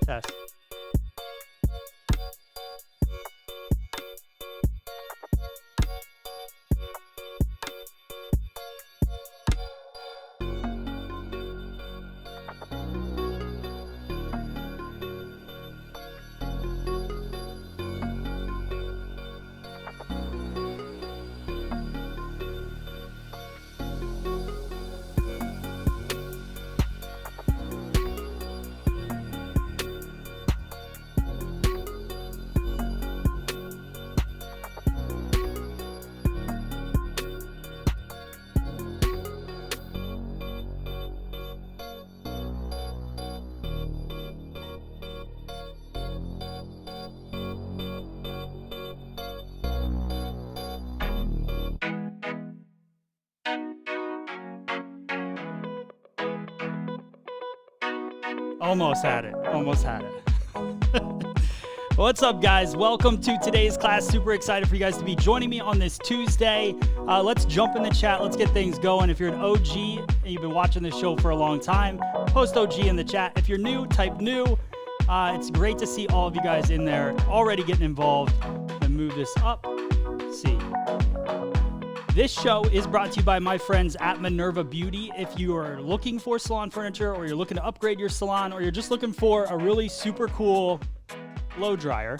Test. Almost had it. Almost had it. What's up, guys? Welcome to today's class. Super excited for you guys to be joining me on this Tuesday. Let's jump in the chat. Let's get things going. If you're an OG and you've been watching this show for a long time, post OG in the chat. If you're new, type new. It's great to see all of you guys in there already getting involved. And move this up. Let's see. This show is brought to you by my friends at Minerva Beauty. If you are looking for salon furniture, or you're looking to upgrade your salon, or you're just looking for a really super cool blow dryer,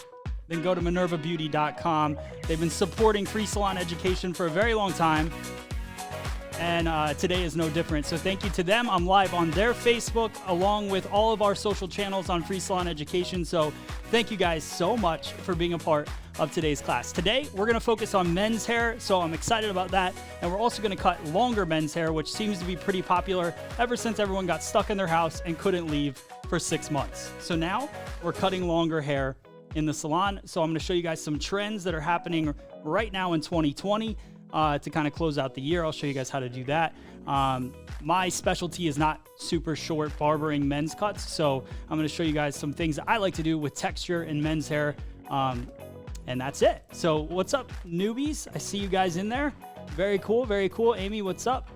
then go to minervabeauty.com. They've been supporting free salon education for a very long time, and today is no different. So thank you to them. I'm live on their Facebook, along with all of our social channels on free salon education. So thank you guys so much for being a part of today's class. Today, we're gonna focus on men's hair, so I'm excited about that. And we're also gonna cut longer men's hair, which seems to be pretty popular ever since everyone got stuck in their house and couldn't leave for 6 months. So now, we're cutting longer hair in the salon. So I'm gonna show you guys some trends that are happening right now in 2020 to kind of close out the year. I'll show you guys how to do that. My specialty is not super short barbering men's cuts, so I'm gonna show you guys some things that I like to do with texture in men's hair. And that's it. So what's up, newbies? I see you guys in there. Very cool, very cool. Amy, what's up?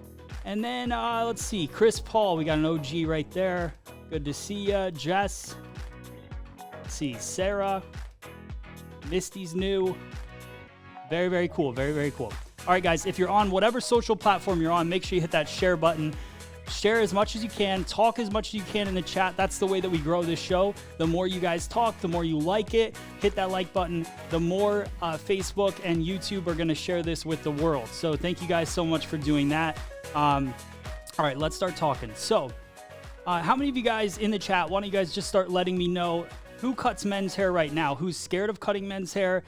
And then let's see, Chris Paul, we got an OG right there. Good to see ya. Jess. Let's see, Sarah. Misty's new. Very, very cool, very, very cool. All right, guys, if you're on whatever social platform you're on, make sure you hit that share button. Share as much as you can, talk as much as you can in the chat. That's the way that we grow this show. The more you guys talk, the more you like it, hit that like button, the more Facebook and YouTube are gonna share this with the world. So thank you guys so much for doing that. All right, let's start talking. So how many of you guys in the chat, why don't you guys just start letting me know who cuts men's hair right now? Who's scared of cutting men's hair?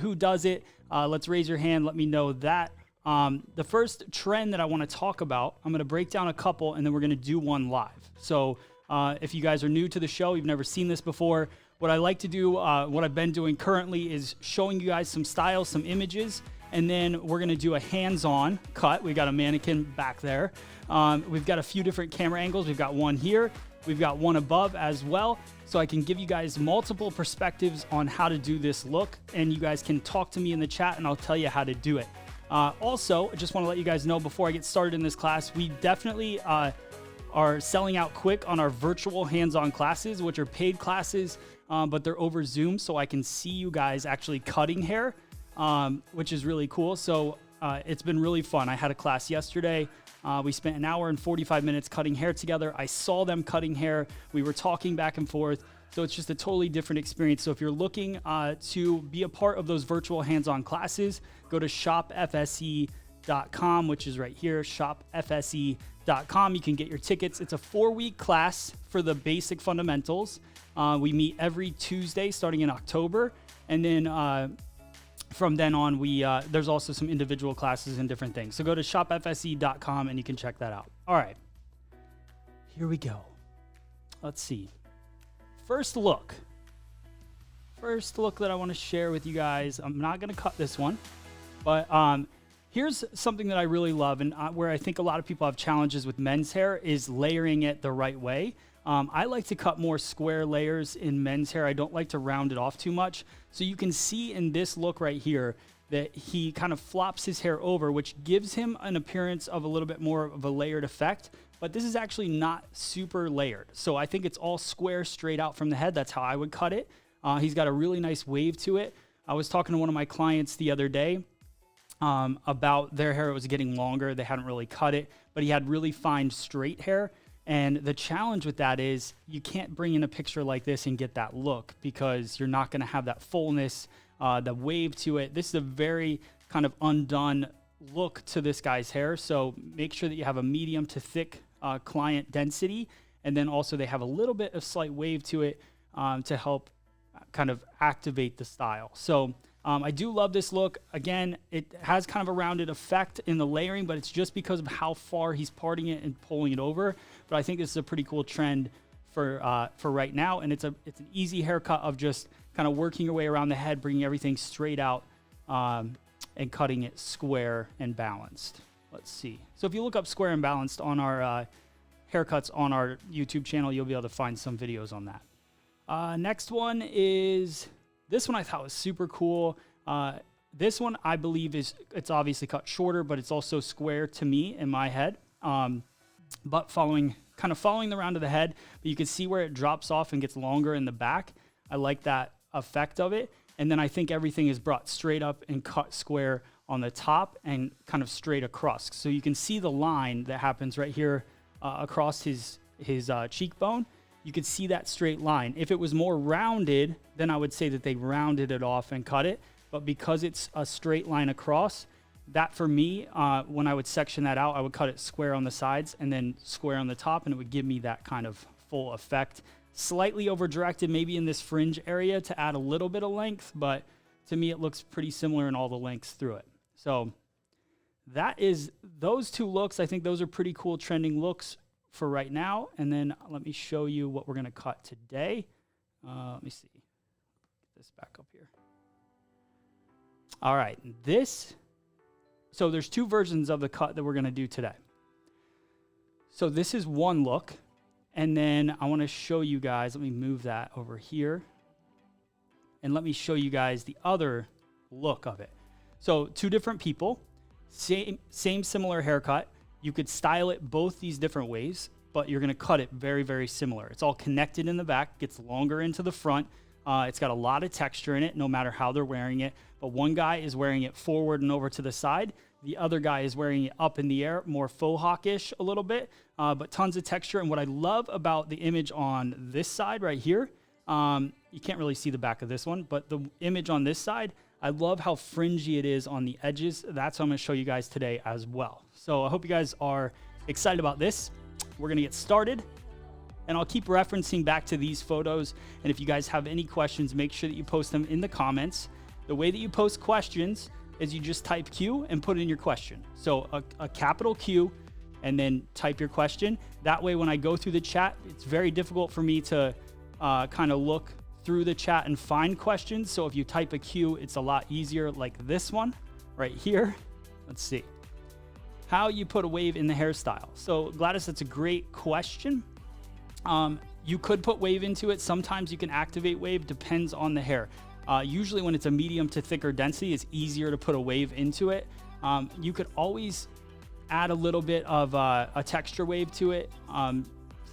Who does it? Let's raise your hand, let me know that. The first trend that I want to talk about, I'm going to break down a couple and then we're going to do one live. So if you guys are new to the show, you've never seen this before, what I like to do, what I've been doing currently is showing you guys some styles, some images, and then we're going to do a hands-on cut. We got a mannequin back there. We've got a few different camera angles. We've got one here. We've got one above as well. So I can give you guys multiple perspectives on how to do this look, and you guys can talk to me in the chat and I'll tell you how to do it. Also, I just want to let you guys know before I get started in this class, we definitely are selling out quick on our virtual hands-on classes, which are paid classes, but they're over Zoom, so I can see you guys actually cutting hair, which is really cool. So it's been really fun. I had a class yesterday. We spent an hour and 45 minutes cutting hair together. I saw them cutting hair. We were talking back and forth. So it's just a totally different experience. So if you're looking to be a part of those virtual hands-on classes, go to shopfse.com, which is right here, shopfse.com. You can get your tickets. It's a 4-week class for the basic fundamentals. We meet every Tuesday starting in October. And then from then on, there's also some individual classes and different things. So go to shopfse.com and you can check that out. All right, here we go. Let's see. First look that I want to share with you guys. I'm not going to cut this one, but here's something that I really love, and where I think a lot of people have challenges with men's hair is layering it the right way. I like to cut more square layers in men's hair. I don't like to round it off too much. So you can see in this look right here, that he kind of flops his hair over, which gives him an appearance of a little bit more of a layered effect. But this is actually not super layered. So I think it's all square straight out from the head. That's how I would cut it. He's got a really nice wave to it. I was talking to one of my clients the other day about their hair. It was getting longer. They hadn't really cut it, but he had really fine straight hair. And the challenge with that is you can't bring in a picture like this and get that look because you're not going to have that fullness, the wave to it. This is a very kind of undone look to this guy's hair. So make sure that you have a medium to thick client density. And then also they have a little bit of slight wave to it to help kind of activate the style. So I do love this look. Again, it has kind of a rounded effect in the layering, but it's just because of how far he's parting it and pulling it over. But I think this is a pretty cool trend for right now. And it's an easy haircut of just kind of working your way around the head, bringing everything straight out and cutting it square and balanced. Let's see. So if you look up square and balanced on our haircuts on our YouTube channel, you'll be able to find some videos on that. Next one is... This one I thought was super cool. This one I believe it's obviously cut shorter, but it's also square to me in my head. But following the round of the head, but you can see where it drops off and gets longer in the back. I like that effect of it. And then I think everything is brought straight up and cut square on the top and kind of straight across. So you can see the line that happens right here across his cheekbone. You could see that straight line. If it was more rounded, then I would say that they rounded it off and cut it. But because it's a straight line across, that for me, when I would section that out, I would cut it square on the sides and then square on the top, and it would give me that kind of full effect. Slightly over directed maybe in this fringe area to add a little bit of length, but to me it looks pretty similar in all the lengths through it. So that is those two looks. I think those are pretty cool trending looks for right now. And then let me show you what we're going to cut today. Let me see. Get this back up here. All right. So there's two versions of the cut that we're going to do today. So this is one look. And then I want to show you guys, let me move that over here. And let me show you guys the other look of it. So two different people, same similar haircut. You could style it both these different ways, but you're going to cut it very, very similar. It's all connected in the back, gets longer into the front. It's got a lot of texture in it, no matter how they're wearing it. But one guy is wearing it forward and over to the side. The other guy is wearing it up in the air, more faux hawkish a little bit, but tons of texture. And what I love about the image on this side right here, you can't really see the back of this one, but the image on this side, I love how fringy it is on the edges. That's what I'm going to show you guys today as well. So I hope you guys are excited about this. We're going to get started, and I'll keep referencing back to these photos. And if you guys have any questions, make sure that you post them in the comments. The way that you post questions is you just type Q and put in your question. So a capital Q and then type your question. That way, when I go through the chat, it's very difficult for me to kind of look through the chat and find questions. So if you type a Q, it's a lot easier, like this one right here. Let's see. How you put a wave in the hairstyle. So Gladys, that's a great question. You could put wave into it. Sometimes you can activate wave, depends on the hair. Usually when it's a medium to thicker density, it's easier to put a wave into it. You could always add a little bit of a texture wave to it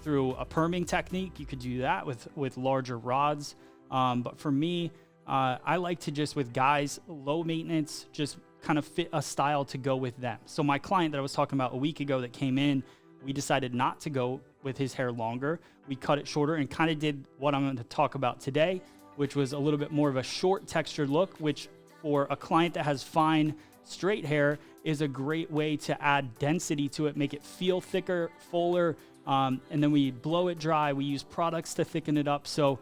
through a perming technique. You could do that with larger rods. But for me, I like to just, with guys, low maintenance, just kind of fit a style to go with them. So my client that I was talking about a week ago that came in, we decided not to go with his hair longer. We cut it shorter and kind of did what I'm going to talk about today, which was a little bit more of a short textured look, which for a client that has fine straight hair is a great way to add density to it, make it feel thicker, fuller, and then we blow it dry. We use products to thicken it up. So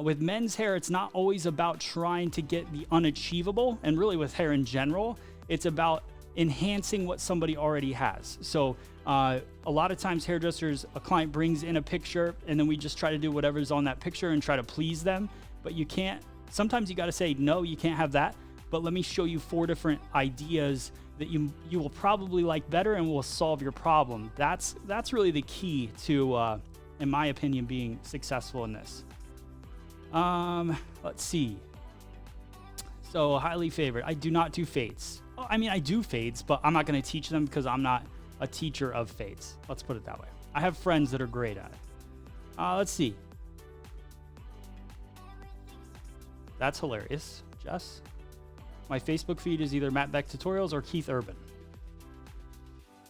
with men's hair, it's not always about trying to get the unachievable, and really with hair in general, it's about enhancing what somebody already has. So a lot of times hairdressers, a client brings in a picture and then we just try to do whatever's on that picture and try to please them. But you can't, sometimes you got to say, no, you can't have that. But let me show you 4 different ideas that you will probably like better and will solve your problem. That's really the key to, in my opinion, being successful in this. Let's see. So highly favored. I do not do fades. Oh, I mean, I do fades, but I'm not going to teach them because I'm not a teacher of fades. Let's put it that way. I have friends that are great at it. Let's see. That's hilarious, Jess. My Facebook feed is either Matt Beck Tutorials or Keith Urban.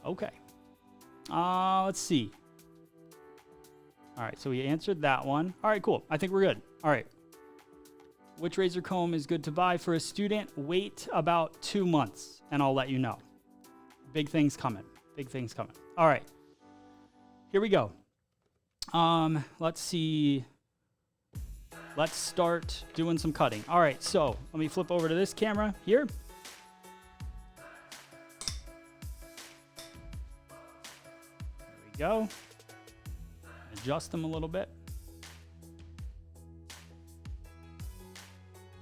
Okay. Let's see. All right, so we answered that one. All right, cool. I think we're good. All right. Which razor comb is good to buy for a student? Wait about 2 months, and I'll let you know. Big things coming. Big things coming. All right. Here we go. Let's see. Let's start doing some cutting. All right, so let me flip over to this camera here. There we go. Adjust them a little bit.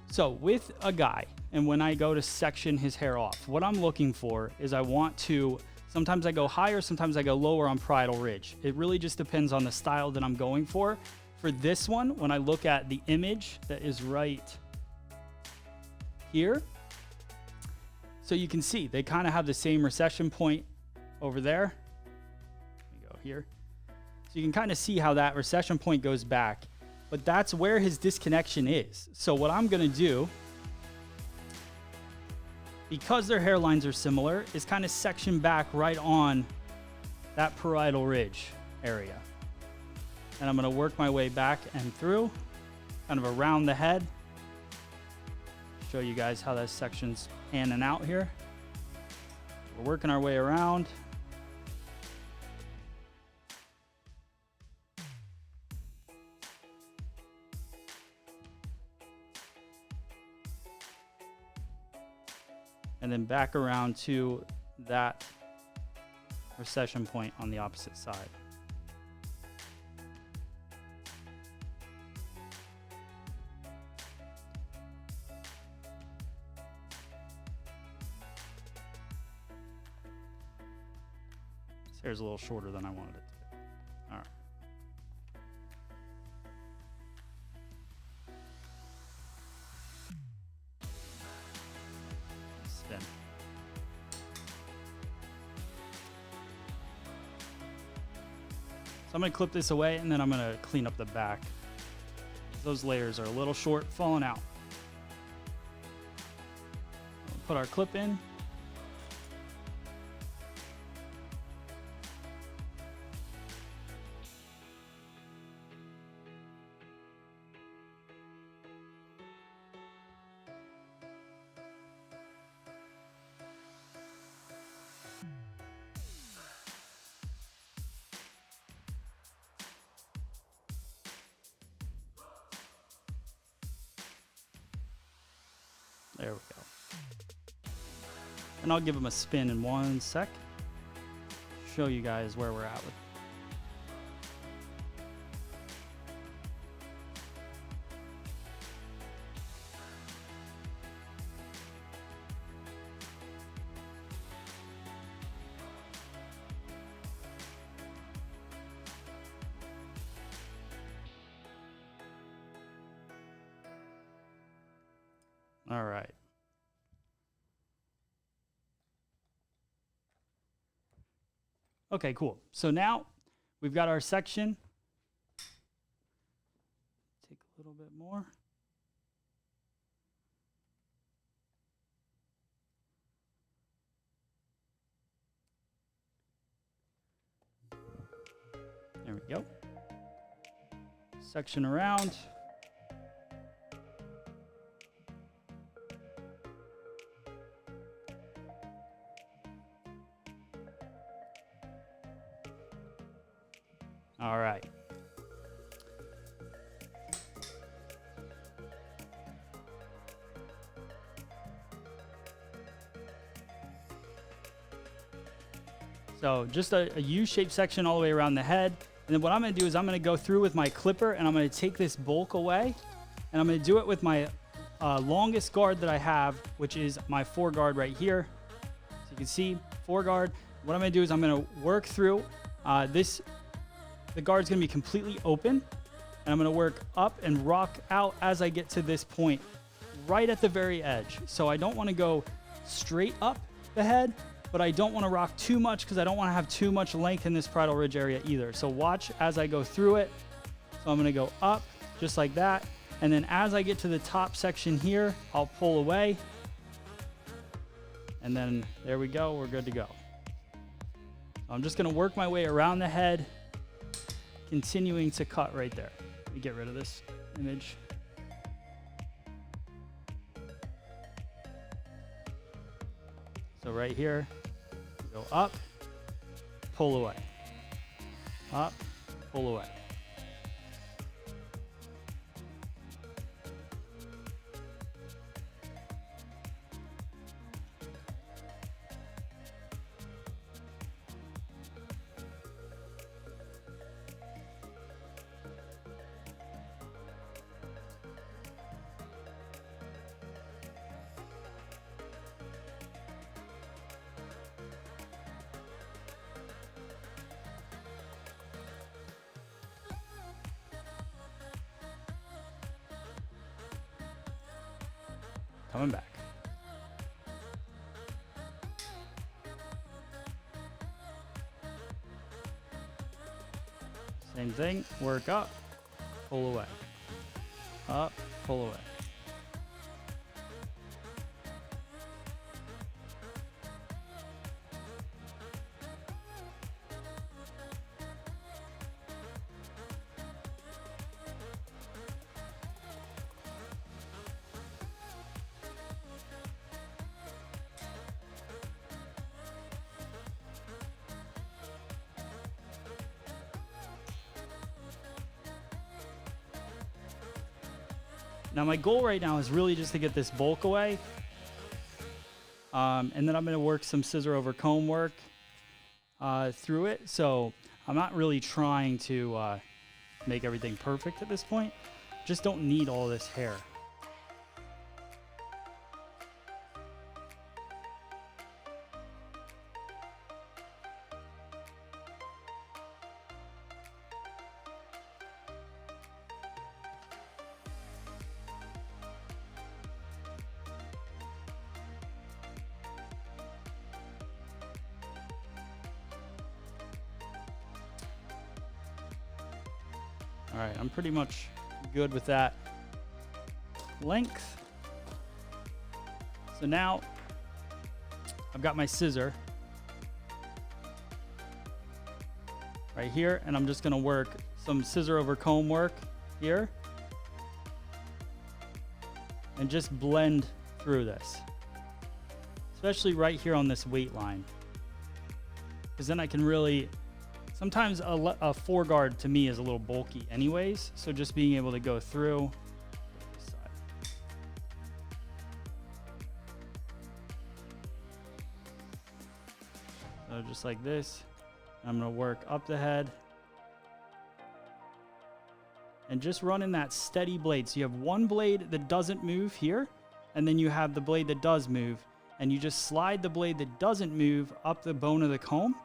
So with a guy, and when I go to section his hair off, what I'm looking for is I want to, sometimes I go higher, sometimes I go lower on parietal ridge. It really just depends on the style that I'm going for. For this one, when I look at the image that is right here, so you can see they kind of have the same recession point over there. Let me go here. So you can kind of see how that recession point goes back, but that's where his disconnection is. So what I'm going to do, because their hairlines are similar, is kind of section back right on that parietal ridge area. And I'm going to work my way back and through, kind of around the head. Show you guys how that section's panning out here. We're working our way around. And then back around to that recession point on the opposite side. Hair's a little shorter than I wanted it to be. All right. Spin. So I'm going to clip this away, and then I'm going to clean up the back. Those layers are a little short, falling out. We'll put our clip in. There we go. And I'll give them a spin in 1 sec. Show you guys where we're at with. All right. Okay, cool. So now we've got our section. Take a little bit more. There we go. Section around. All right. So just a U-shaped section all the way around the head. And then what I'm going to do is I'm going to go through with my clipper and I'm going to take this bulk away. And I'm going to do it with my longest guard that I have, which is my 4 guard right here. So you can see 4 guard. What I'm going to do is I'm going to work through this. The guard's going to be completely open, and I'm going to work up and rock out as I get to this point right at the very edge. So I don't want to go straight up the head, but I don't want to rock too much because I don't want to have too much length in this parietal ridge area either. So watch as I go through it. So I'm going to go up just like that. And then as I get to the top section here, I'll pull away. And then there we go, we're good to go. I'm just going to work my way around the head, continuing to cut right there. Let me get rid of this image. So right here, go up, pull away, up, pull away. Coming back. Same thing, work up, pull away. Up, pull away. Now my goal right now is really just to get this bulk away. And then I'm going to work some scissor over comb work through it. So I'm not really trying to make everything perfect at this point. Just don't need all this hair. All right, I'm pretty much good with that length. So now I've got my scissor right here, and I'm just gonna work some scissor over comb work here and just blend through this, especially right here on this weight line, because then I can really, sometimes a foreguard to me is a little bulky anyways, so just being able to go through this side. So just like this, I'm going to work up the head and just running that steady blade. So you have one blade that doesn't move here, and then you have the blade that does move, and you just slide the blade that doesn't move up the bone of the comb.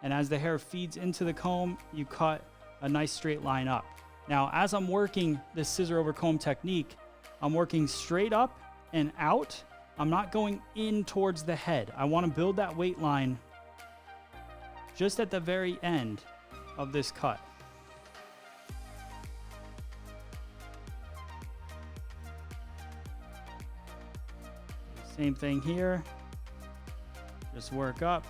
And as the hair feeds into the comb, you cut a nice straight line up. Now, as I'm working this scissor over comb technique, I'm working straight up and out. I'm not going in towards the head. I want to build that weight line just at the very end of this cut. Same thing here. Just work up.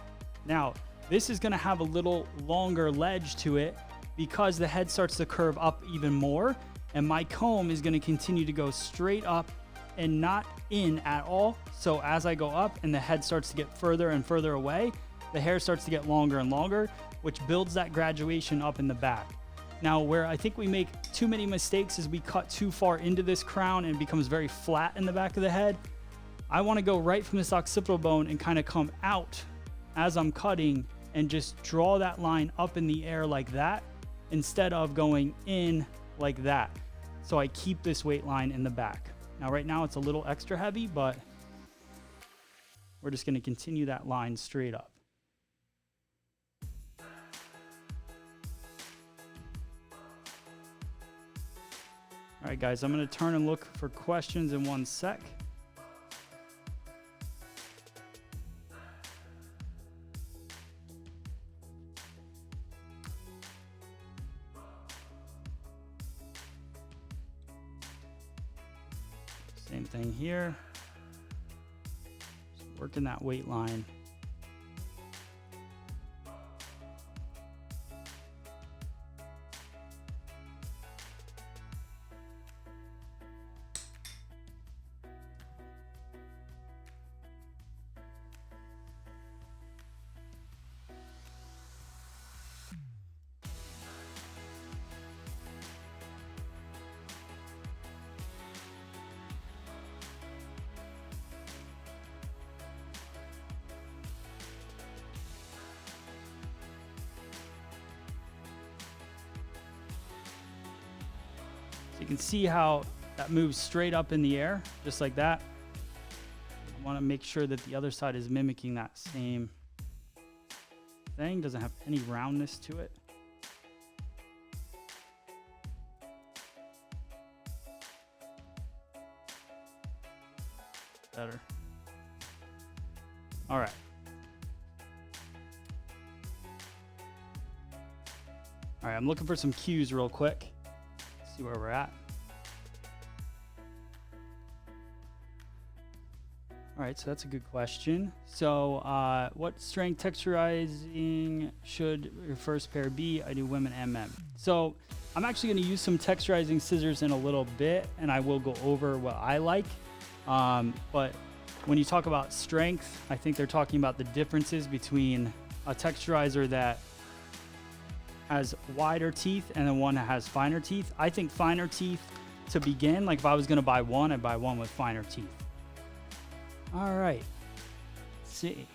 Now, this is going to have a little longer ledge to it because the head starts to curve up even more, and my comb is going to continue to go straight up and not in at all. So as I go up and the head starts to get further and further away, the hair starts to get longer and longer, which builds that graduation up in the back. Now, where I think we make too many mistakes is we cut too far into this crown and it becomes very flat in the back of the head. I want to go right from this occipital bone and kind of come out as I'm cutting and just draw that line up in the air like that instead of going in like that. So I keep this weight line in the back. Now right now it's a little extra heavy, but we're just going to continue that line straight up. All right, guys, I'm going to turn and look for questions in one sec. Same thing here. Just working that weight line. You can see how that moves straight up in the air, just like that. I want to make sure that the other side is mimicking that same thing, doesn't have any roundness to it. Better. All right. All right, I'm looking for some cues real quick. See where we're at. All right, so that's a good question. So what strength texturizing should your first pair be? I do women and men. So I'm actually going to use some texturizing scissors in a little bit, and I will go over what I like. But when you talk about strength, I think they're talking about the differences between a texturizer that has wider teeth and then one that has finer teeth. I think finer teeth to begin, like if I was gonna buy one, I'd buy one with finer teeth. All right, let's see.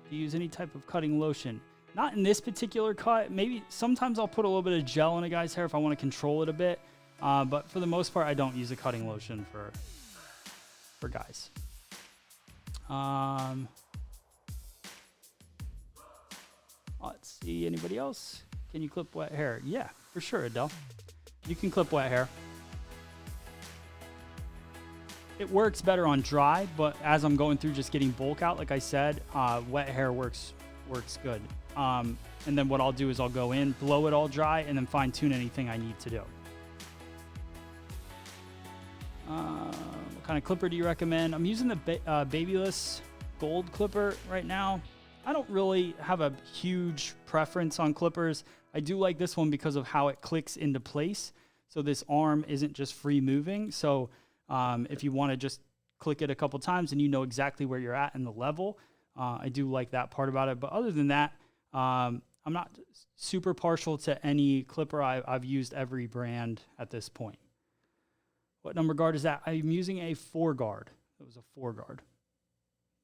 Do you use any type of cutting lotion? Not in this particular cut. Maybe sometimes I'll put a little bit of gel in a guy's hair if I wanna control it a bit. But for the most part, I don't use a cutting lotion for guys. Let's see, anybody else? Can you clip wet hair? Yeah, for sure, Adele. You can clip wet hair. It works better on dry, but as I'm going through just getting bulk out, like I said, wet hair works good. And then what I'll do is I'll go in, blow it all dry, and then fine tune anything I need to do. What kind of clipper do you recommend? I'm using the Babyless Gold clipper right now. I don't really have a huge preference on clippers. I do like this one because of how it clicks into place. So this arm isn't just free moving. So if you want to just click it a couple times and you know exactly where you're at in the level, I do like that part about it. But other than that, I'm not super partial to any clipper. I've used every brand at this point. What number guard is that? I'm using a 4 guard. It was a 4 guard.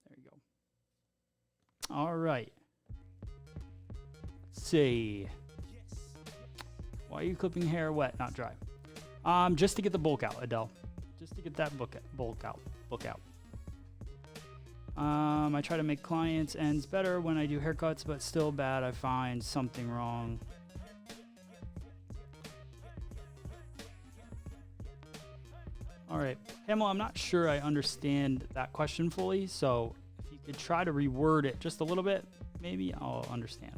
There you go. All right. Let's see. Why are you clipping hair wet, not dry? Just to get the bulk out, Adele. Just to get that bulk out. I try to make clients' ends better when I do haircuts, but still bad. I find something wrong. All right, Pamela, I'm not sure I understand that question fully, so if you could try to reword it just a little bit, maybe I'll understand.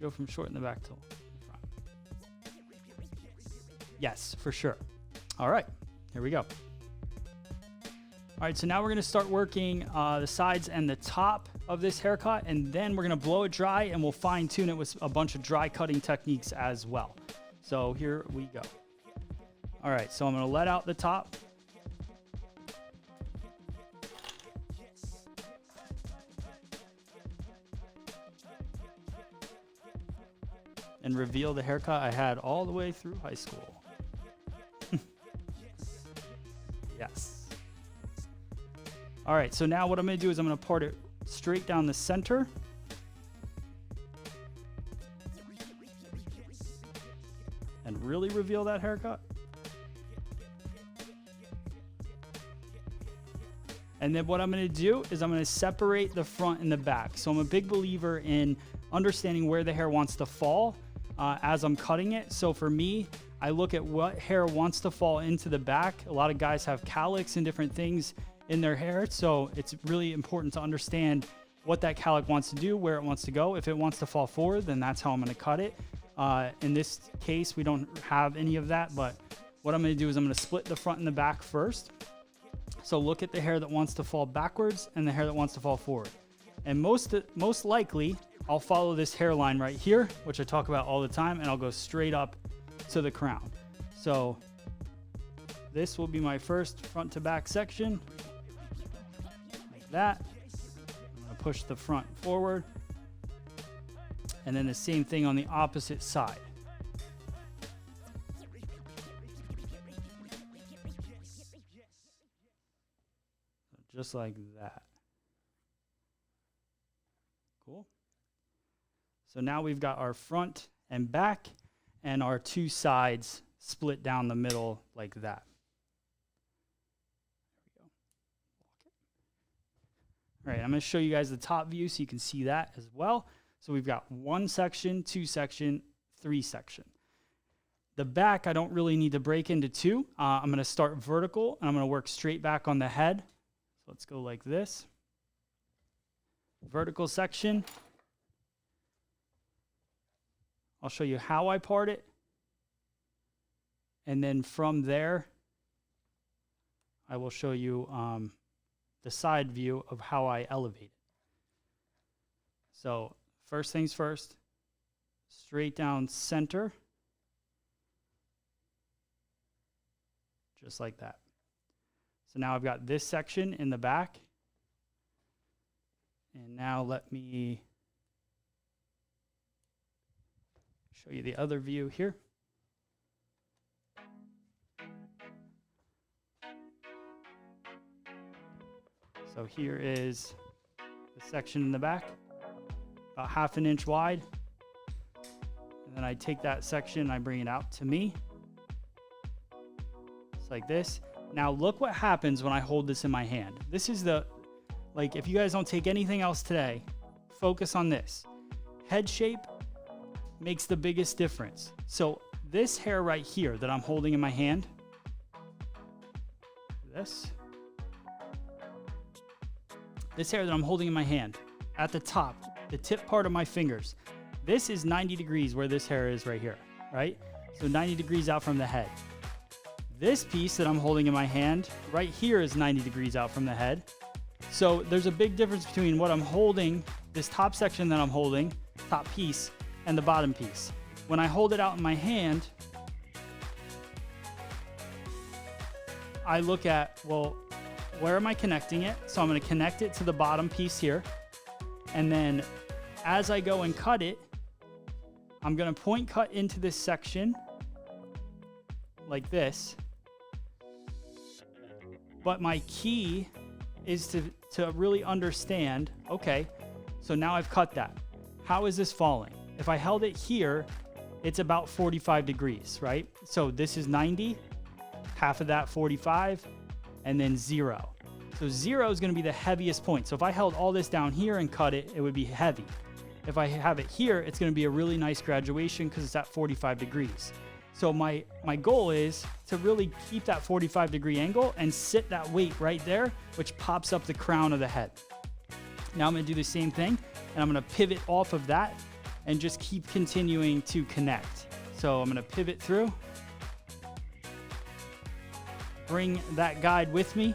Go from short in the back to the front. Yes, for sure. All right, here we go. All right, so now we're gonna start working the sides and the top of this haircut, and then we're gonna blow it dry and we'll fine tune it with a bunch of dry cutting techniques as well. So here we go. All right, so I'm gonna let out the top. And reveal the haircut I had all the way through high school. Yes. All right, so now what I'm gonna do is I'm gonna part it straight down the center. And really reveal that haircut. And then what I'm gonna do is I'm gonna separate the front and the back. So I'm a big believer in understanding where the hair wants to fall as I'm cutting it. So for me, I look at what hair wants to fall into the back. A lot of guys have cowlicks and different things in their hair. So it's really important to understand what that cowlick wants to do, where it wants to go. If it wants to fall forward, then that's how I'm gonna cut it. In this case, we don't have any of that, but what I'm going to do is I'm going to split the front and the back first. So look at the hair that wants to fall backwards and the hair that wants to fall forward. And most likely, I'll follow this hairline right here, which I talk about all the time, and I'll go straight up to the crown. So this will be my first front to back section, like that. I'm going to push the front forward. And then the same thing on the opposite side. Just like that. Cool. So now we've got our front and back and our two sides split down the middle like that. There we go. All right, I'm going to show you guys the top view so you can see that as well. So we've got one section, two section, three section. The back, I don't really need to break into two. I'm going to start vertical, and I'm going to work straight back on the head. So let's go like this. Vertical section. I'll show you how I part it. And then from there, I will show you the side view of how I elevate it. So first things first, straight down center. Just like that. So now I've got this section in the back. And now let me show you the other view here. So here is the section in the back, about 1/2 inch wide. And then I take that section and I bring it out to me. Just like this. Now look what happens when I hold this in my hand. This is like if you guys don't take anything else today, focus on this. Head shape makes the biggest difference. So this hair right here that I'm holding in my hand, this hair that I'm holding in my hand, at the top, the tip part of my fingers, this is 90 degrees where this hair is right here, right? So 90 degrees out from the head. This piece that I'm holding in my hand right here is 90 degrees out from the head. So there's a big difference between what I'm holding, this top section that I'm holding, top piece, and the bottom piece. When I hold it out in my hand, I look at, well, where am I connecting it? So I'm going to connect it to the bottom piece here. And then as I go and cut it, I'm going to point cut into this section like this. But my key is to really understand, okay, so now I've cut that. How is this falling? If I held it here, it's about 45 degrees, right? So this is 90, half of that 45, and then 0. So 0 is going to be the heaviest point. So if I held all this down here and cut it, it would be heavy. If I have it here, it's going to be a really nice graduation because it's at 45 degrees. So my goal is to really keep that 45 degree angle and sit that weight right there, which pops up the crown of the head. Now I'm going to do the same thing, and I'm going to pivot off of that and just keep continuing to connect. So I'm going to pivot through, bring that guide with me,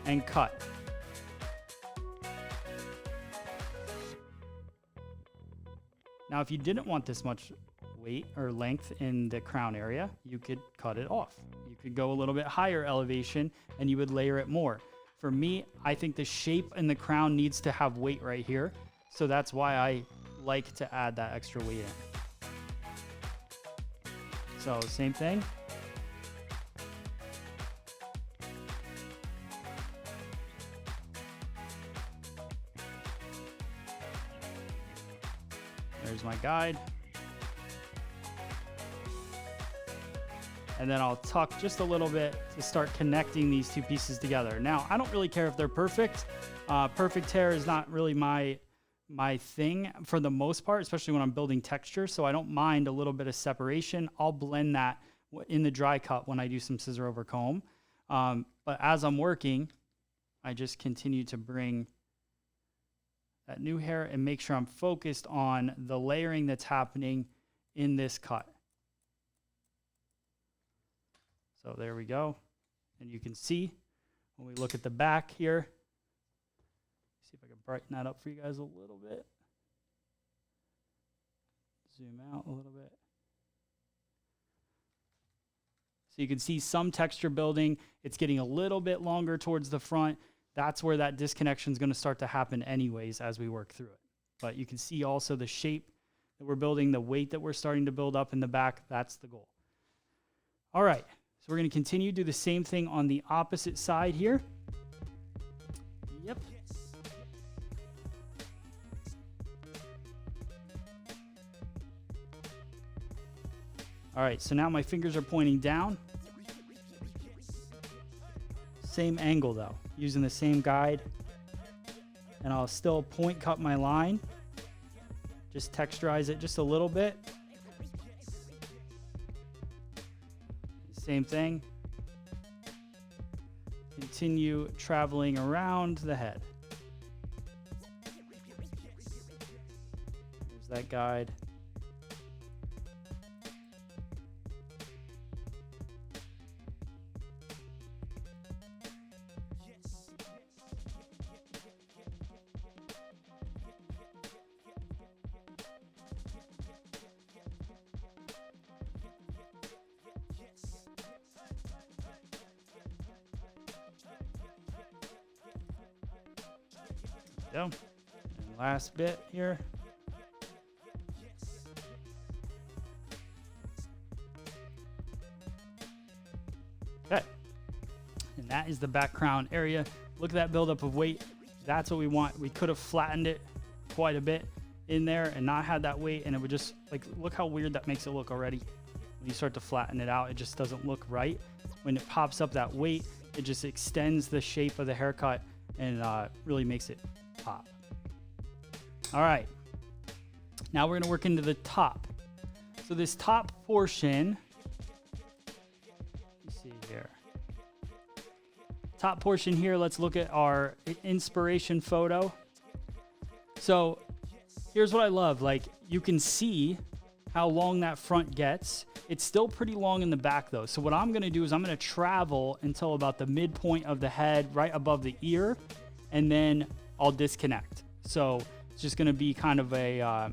and cut. Now, if you didn't want this much weight or length in the crown area, you could cut it off. You could go a little bit higher elevation and you would layer it more. For me, I think the shape in the crown needs to have weight right here. So that's why I like to add that extra weight in. So same thing. There's my guide. And then I'll tuck just a little bit to start connecting these two pieces together. Now, I don't really care if they're perfect. Perfect hair is not really my thing for the most part, especially when I'm building texture. So I don't mind a little bit of separation. I'll blend that in the dry cut when I do some scissor over comb. But as I'm working, I just continue to bring that new hair and make sure I'm focused on the layering that's happening in this cut. So there we go. And you can see when we look at the back here, see if I can brighten that up for you guys a little bit. Zoom out a little bit. So you can see some texture building. It's getting a little bit longer towards the front. That's where that disconnection is going to start to happen anyways as we work through it. But you can see also the shape that we're building, the weight that we're starting to build up in the back. That's the goal. All right, so we're going to continue to do the same thing on the opposite side here. Yep. All right, so now my fingers are pointing down. Same angle though, using the same guide. And I'll still point cut my line. Just texturize it just a little bit. Same thing. Continue traveling around the head. There's that guide. Go. And last bit here. Okay. And that is the back crown area. Look at that buildup of weight. That's what we want. We could have flattened it quite a bit in there and not had that weight, and it would just, like, look how weird that makes it look already. When you start to flatten it out, it just doesn't look right. When it pops up that weight, it just extends the shape of the haircut and really makes it pop. All right, now we're going to work into the top. So this top portion, let's see here. Top portion here, let's look at our inspiration photo. So here's what I love. Like, you can see how long that front gets. It's still pretty long in the back though. So what I'm going to do is I'm going to travel until about the midpoint of the head, right above the ear, and then I'll disconnect. So it's just going to be kind of a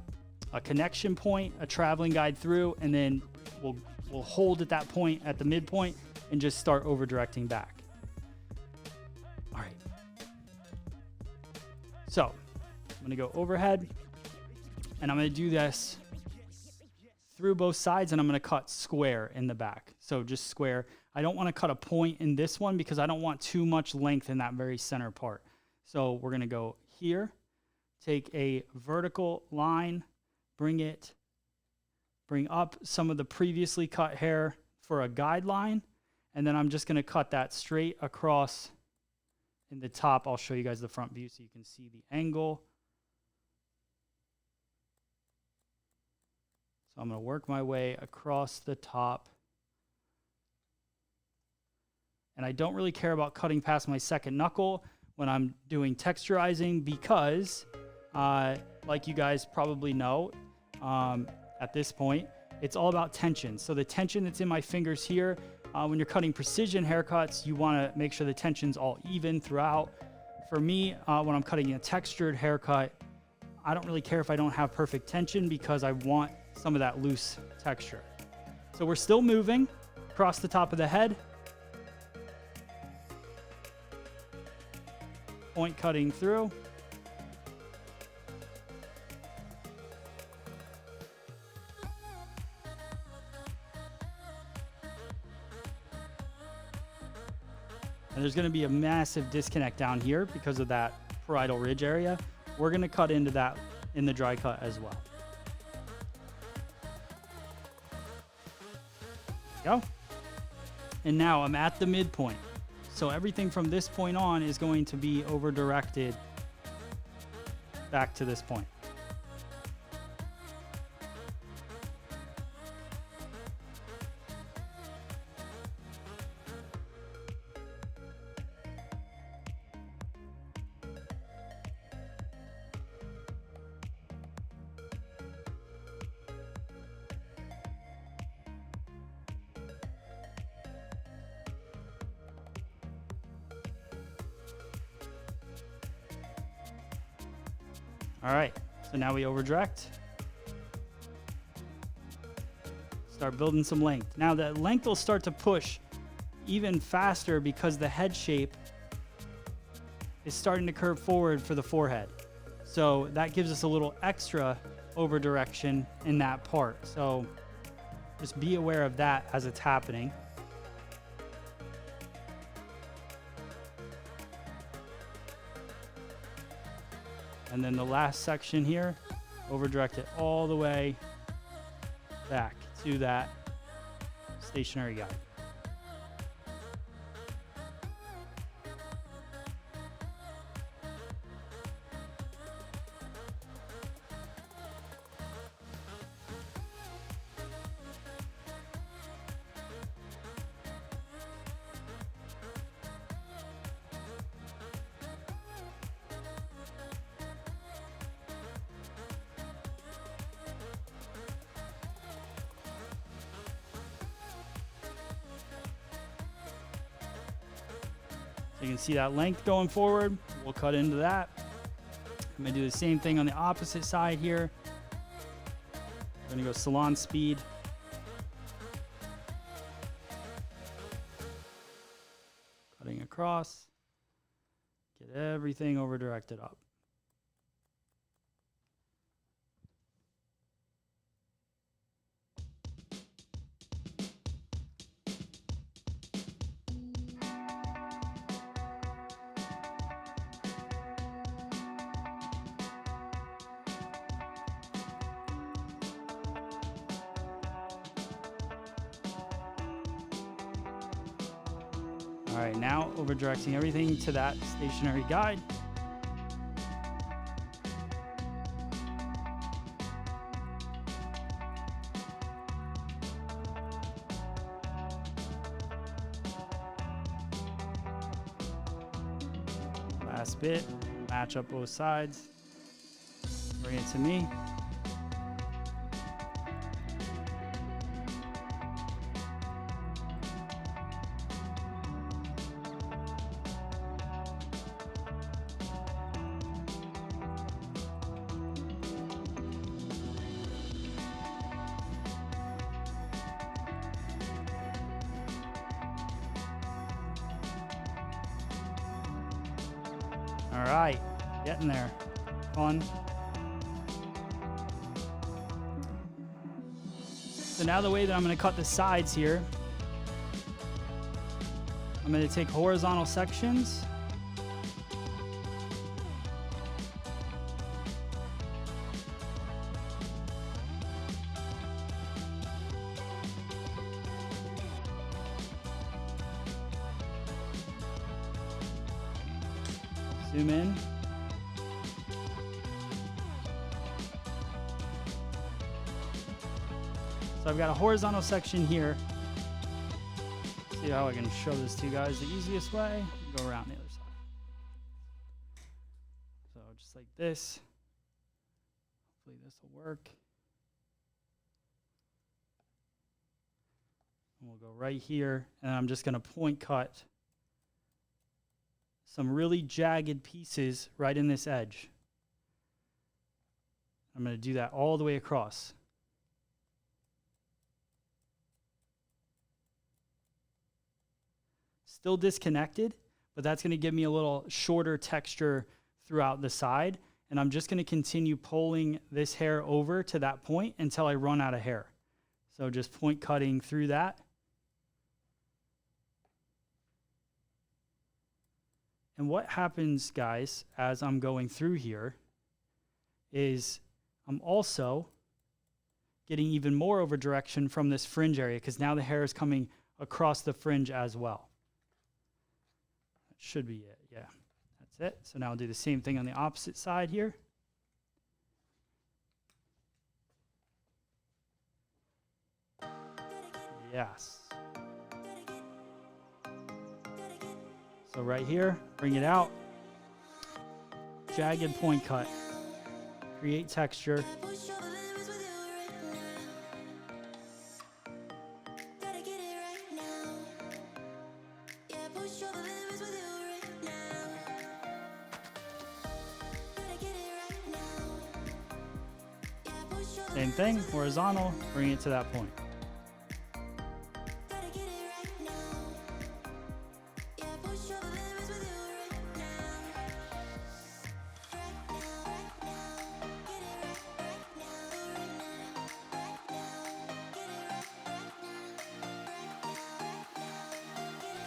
connection point, a traveling guide through, and then we'll hold at that point at the midpoint and just start over directing back. All right. So I'm going to go overhead, and I'm going to do this through both sides, and I'm going to cut square in the back. So just square. I don't want to cut a point in this one because I don't want too much length in that very center part. So we're going to go here, take a vertical line, bring up some of the previously cut hair for a guideline, and then I'm just going to cut that straight across in the top. I'll show you guys the front view so you can see the angle. So I'm going to work my way across the top. And I don't really care about cutting past my second knuckle when I'm doing texturizing because, like you guys probably know at this point, it's all about tension. So the tension that's in my fingers here, when you're cutting precision haircuts, you want to make sure the tension's all even throughout. For me, when I'm cutting a textured haircut, I don't really care if I don't have perfect tension because I want some of that loose texture. So we're still moving across the top of the head. Point cutting through. And there's going to be a massive disconnect down here because of that parietal ridge area. We're going to cut into that in the dry cut as well. There we go. And now I'm at the midpoint. So everything from this point on is going to be over directed back to this point. All right, so now we over direct. Start building some length. Now the length will start to push even faster because the head shape is starting to curve forward for the forehead. So that gives us a little extra over direction in that part. So just be aware of that as it's happening. And then the last section here, over direct it all the way back to that stationary guide. So you can see that length going forward. We'll cut into that. I'm gonna do the same thing on the opposite side here. I'm gonna go salon speed. Cutting across. Get everything over directed up. All right, now over directing everything to that stationary guide. Last bit, match up both sides. Bring it to me. All right, getting there. Fun. So now the way that I'm going to cut the sides here, I'm going to take horizontal sections. Zoom in. So I've got a horizontal section here. See how I can show this to you guys the easiest way. Go around the other side. So just like this. Hopefully this will work. And we'll go right here, and I'm just going to point cut some really jagged pieces right in this edge. I'm going to do that all the way across. Still disconnected, but that's going to give me a little shorter texture throughout the side. And I'm just going to continue pulling this hair over to that point until I run out of hair. So just point cutting through that. And what happens, guys, as I'm going through here is I'm also getting even more over direction from this fringe area because now the hair is coming across the fringe as well. That should be it. Yeah, that's it. So now I'll do the same thing on the opposite side here. Yes. So right here, bring it out. Jagged point cut. Create texture. Same thing, horizontal, bring it to that point.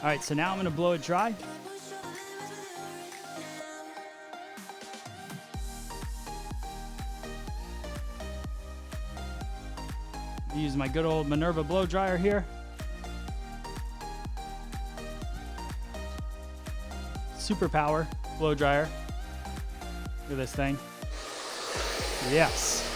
All right, so now I'm gonna blow it dry. Use my good old Minerva blow dryer here. Super power blow dryer. Look at this thing. Yes.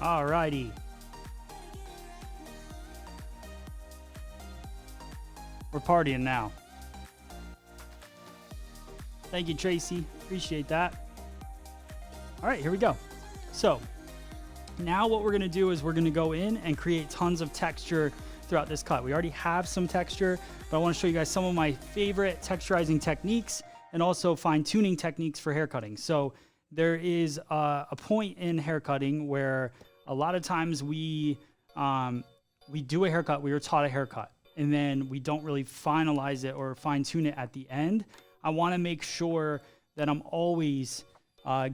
Alrighty. We're partying now. Thank you, Tracy. Appreciate that. All right, here we go. So now what we're gonna do is we're gonna go in and create tons of texture throughout this cut. We already have some texture, but I wanna show you guys some of my favorite texturizing techniques and also fine tuning techniques for hair cutting. So there is a point in hair cutting where a lot of times we do a haircut, we were taught a haircut, and then we don't really finalize it or fine tune it at the end. I wanna make sure that I'm always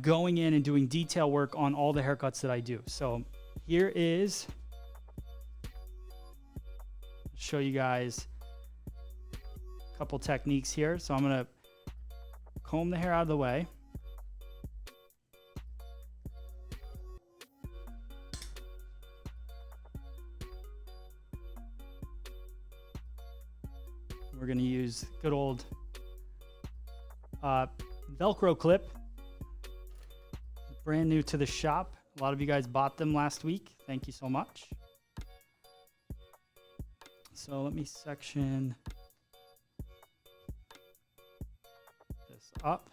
going in and doing detail work on all the haircuts that I do. So here is, show you guys a couple techniques here. So I'm gonna comb the hair out of the way. We're gonna use good old Velcro clip, brand new to the shop. A lot of you guys bought them last week. Thank you so much. So let me section this up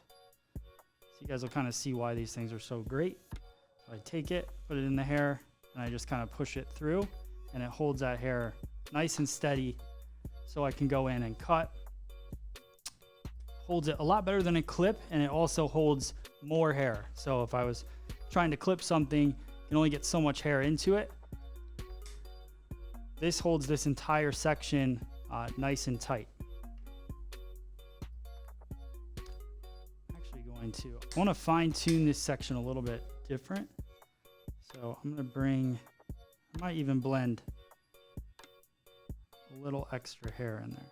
so you guys will kind of see why these things are so great. So I take it, put it in the hair, and I just kind of push it through, and it holds that hair nice and steady so I can go in and cut. Holds it a lot better than a clip, and it also holds more hair. So if I was trying to clip something, you can only get so much hair into it. This holds this entire section nice and tight. I'm actually going to, I want to fine tune this section a little bit different. So I'm going to bring, I might even blend a little extra hair in there.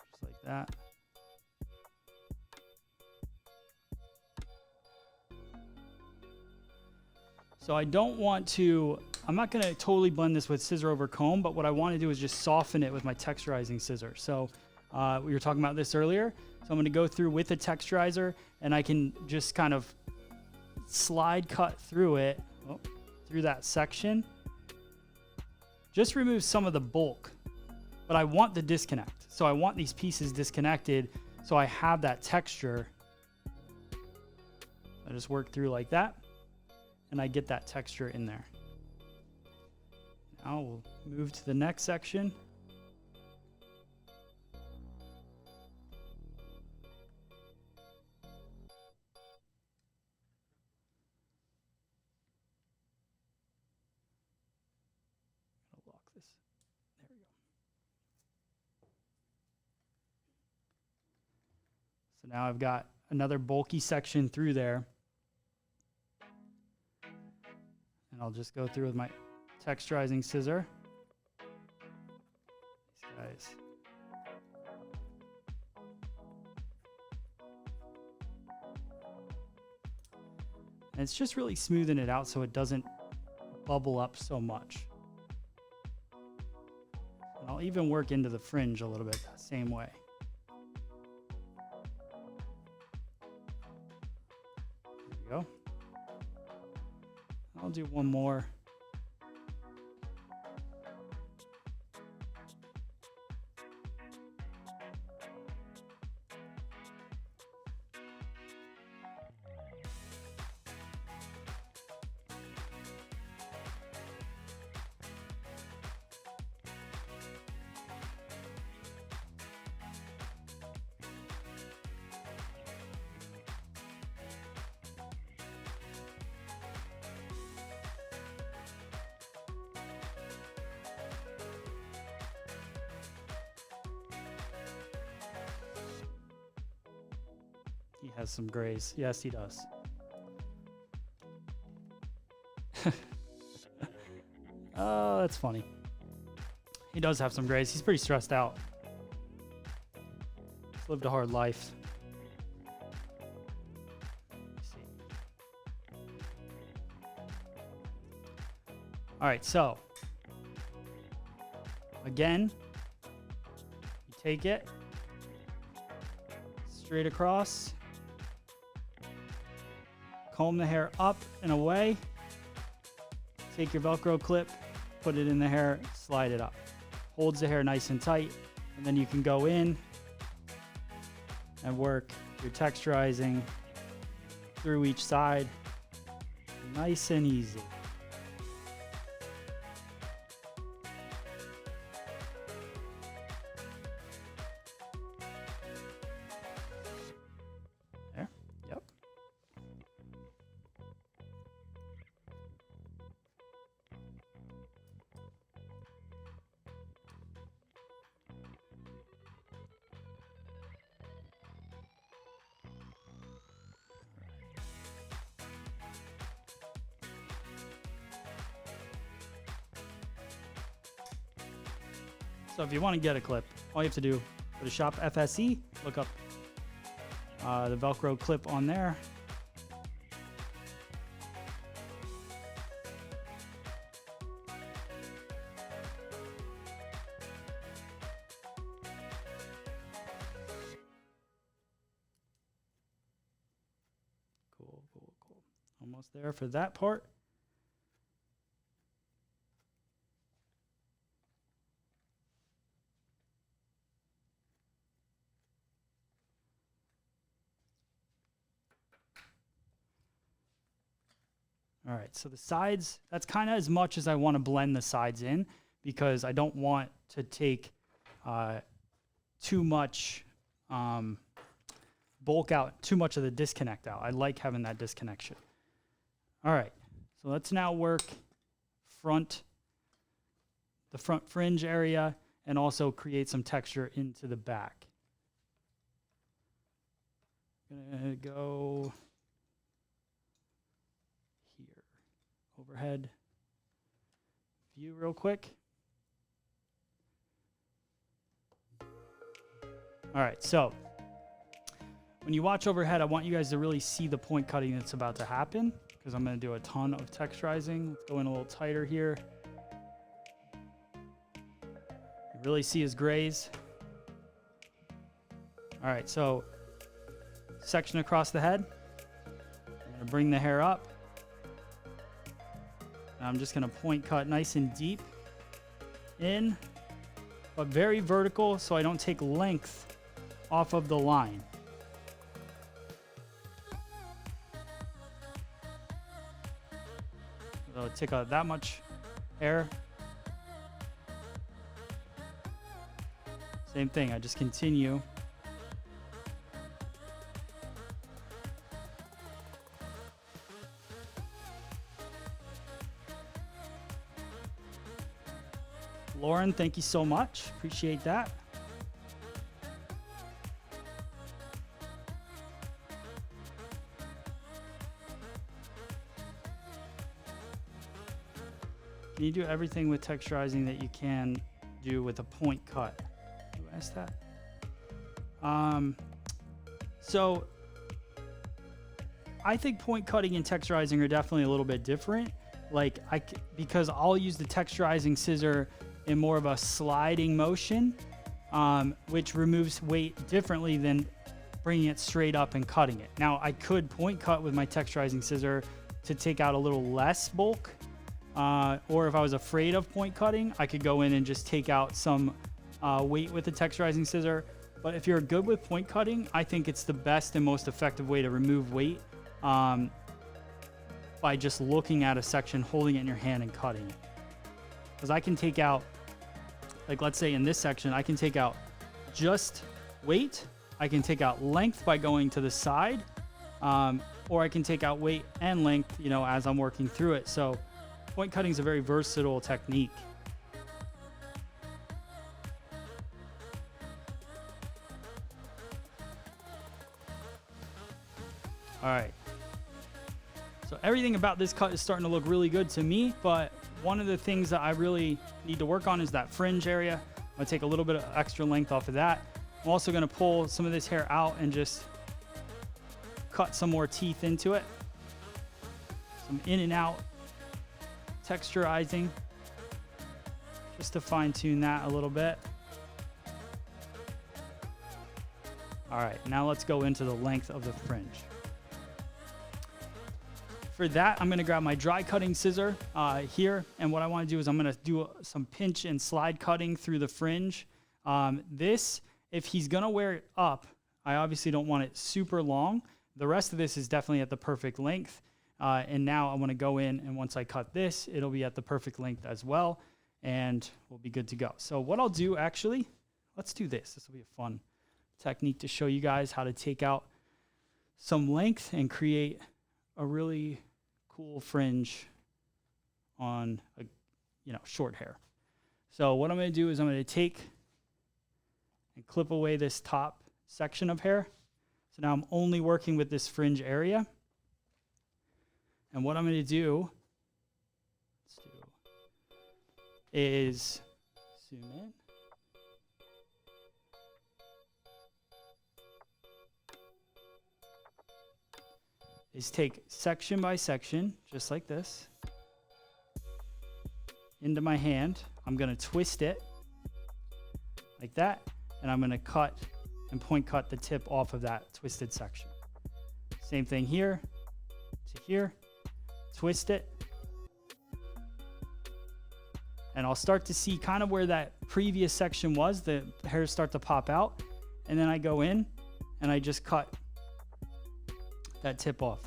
Just like that. So I don't want to, I'm not going to totally blend this with scissor over comb, but what I want to do is just soften it with my texturizing scissor. So we were talking about this earlier. So I'm going to go through with a texturizer, and I can just kind of slide cut through it, through that section. Just remove some of the bulk but I want the disconnect. So I want these pieces disconnected so I have that texture. I just work through like that, and I get that texture in there. Now we'll move to the next section. I'll lock this. There we go. So now I've got another bulky section through there. And I'll just go through with my texturizing scissor. These guys. And it's just really smoothing it out so it doesn't bubble up so much. And I'll even work into the fringe a little bit that same way. There we go. I'll do one more. He has some grays. Yes, he does. Oh, that's funny. He does have some grays. He's pretty stressed out. He's lived a hard life. Let's see. All right, so again, you take it straight across. Comb the hair up and away. Take your Velcro clip, put it in the hair, slide it up. Holds the hair nice and tight, and then you can go in and work your texturizing through each side. Nice and easy. There, yep. So if you want to get a clip, all you have to do, go to Shop FSE, look up the Velcro clip on there. Cool, cool, cool. Almost there for that part. All right, so the sides, that's kind of as much as I want to blend the sides in because I don't want to take too much bulk out, too much of the disconnect out. I like having that disconnection. All right, so let's now work the front fringe area and also create some texture into the back. I'm gonna go overhead view real quick. All right, so when you watch overhead, I want you guys to really see the point cutting that's about to happen because I'm going to do a ton of texturizing. Let's go in a little tighter here. You really see his grays. All right, so section across the head. I'm going to bring the hair up. I'm just going to point cut nice and deep in, but very vertical so I don't take length off of the line. So take out that much hair. Same thing, I just continue. Lauren, thank you so much. Appreciate that. Can you do everything with texturizing that you can do with a point cut? Who asked that? So I think point cutting and texturizing are definitely a little bit different. Like because I'll use the texturizing scissor in more of a sliding motion, which removes weight differently than bringing it straight up and cutting it. Now I could point cut with my texturizing scissor to take out a little less bulk. Or if I was afraid of point cutting, I could go in and just take out some weight with the texturizing scissor. But if you're good with point cutting, I think it's the best and most effective way to remove weight by just looking at a section, holding it in your hand and cutting it. Because I can take out, like let's say in this section, I can take out just weight. I can take out length by going to the side, or I can take out weight and length, you know, as I'm working through it. So point cutting is a very versatile technique. All right. So everything about this cut is starting to look really good to me, but one of the things that I really need to work on is that fringe area. I'm gonna take a little bit of extra length off of that. I'm also gonna pull some of this hair out and just cut some more teeth into it. Some in and out texturizing, just to fine tune that a little bit. All right, now let's go into the length of the fringe. For that, I'm gonna grab my dry cutting scissor here, and what I wanna do is I'm gonna do some pinch and slide cutting through the fringe. This, if he's gonna wear it up, I obviously don't want it super long. The rest of this is definitely at the perfect length. And now I want to go in, and once I cut this, it'll be at the perfect length as well, and we'll be good to go. So what I'll do, actually, let's do this. This will be a fun technique to show you guys how to take out some length and create a really cool fringe on a, you know, short hair. So what I'm going to do is I'm going to take and clip away this top section of hair. So now I'm only working with this fringe area. And what I'm going to do is zoom in. Is take section by section, just like this, into my hand. I'm going to twist it like that, and I'm going to cut and point cut the tip off of that twisted section. Same thing here to here. Twist it, and I'll start to see kind of where that previous section was, the hairs start to pop out, and then I go in and I just cut that tip off.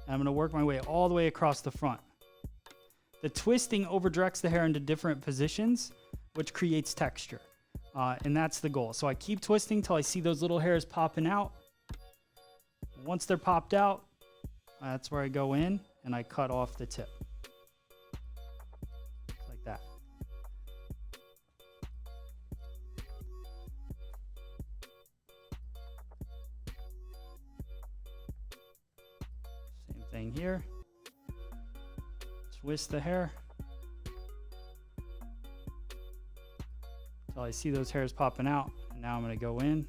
And I'm going to work my way all the way across the front. The twisting overdirects the hair into different positions, which creates texture, and that's the goal. So I keep twisting till I see those little hairs popping out. Once they're popped out, that's where I go in and I cut off the tip. Like that. Same thing here. Twist the hair until I see those hairs popping out. And now I'm going to go in,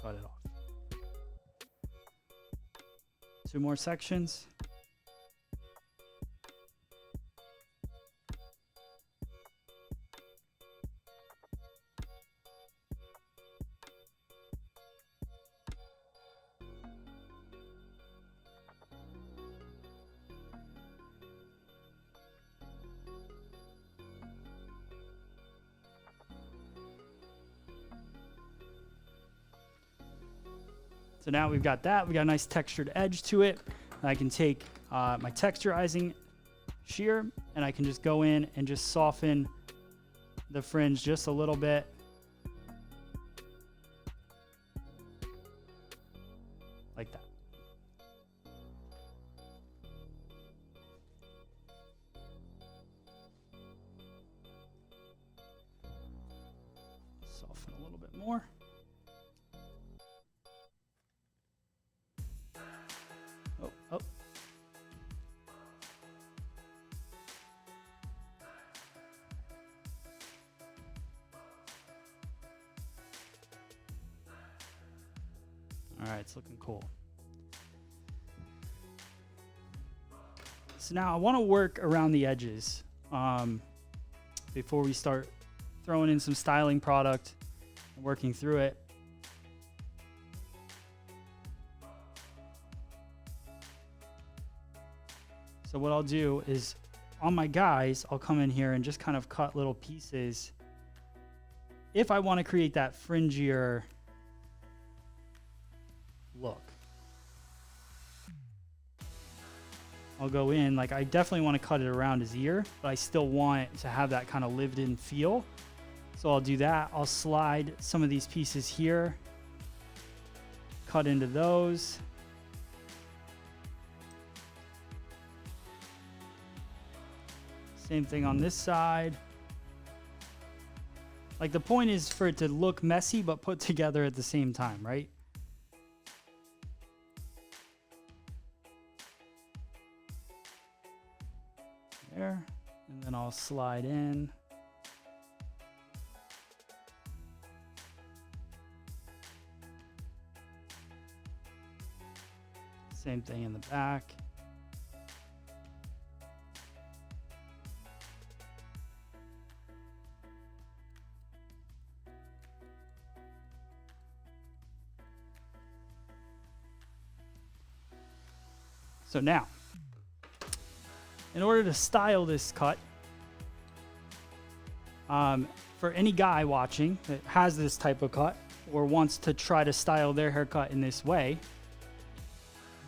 cut it off. 2 more sections. So now we've got that. We got a nice textured edge to it. I can take my texturizing shear and I can just go in and just soften the fringe just a little bit. Like that. Soften a little bit more. Oh. All right, it's looking cool. So now I want to work around the edges before we start throwing in some styling product and working through it. So what I'll do is on my guys, I'll come in here and just kind of cut little pieces if I want to create that fringier look. I'll go in, like I definitely want to cut it around his ear, but I still want it to have that kind of lived in feel. So I'll do that. I'll slide some of these pieces here, cut into those. Same thing on this side. Like the point is for it to look messy, but put together at the same time, right? There, and then I'll slide in. Same thing in the back. So now, in order to style this cut, for any guy watching that has this type of cut or wants to try to style their haircut in this way,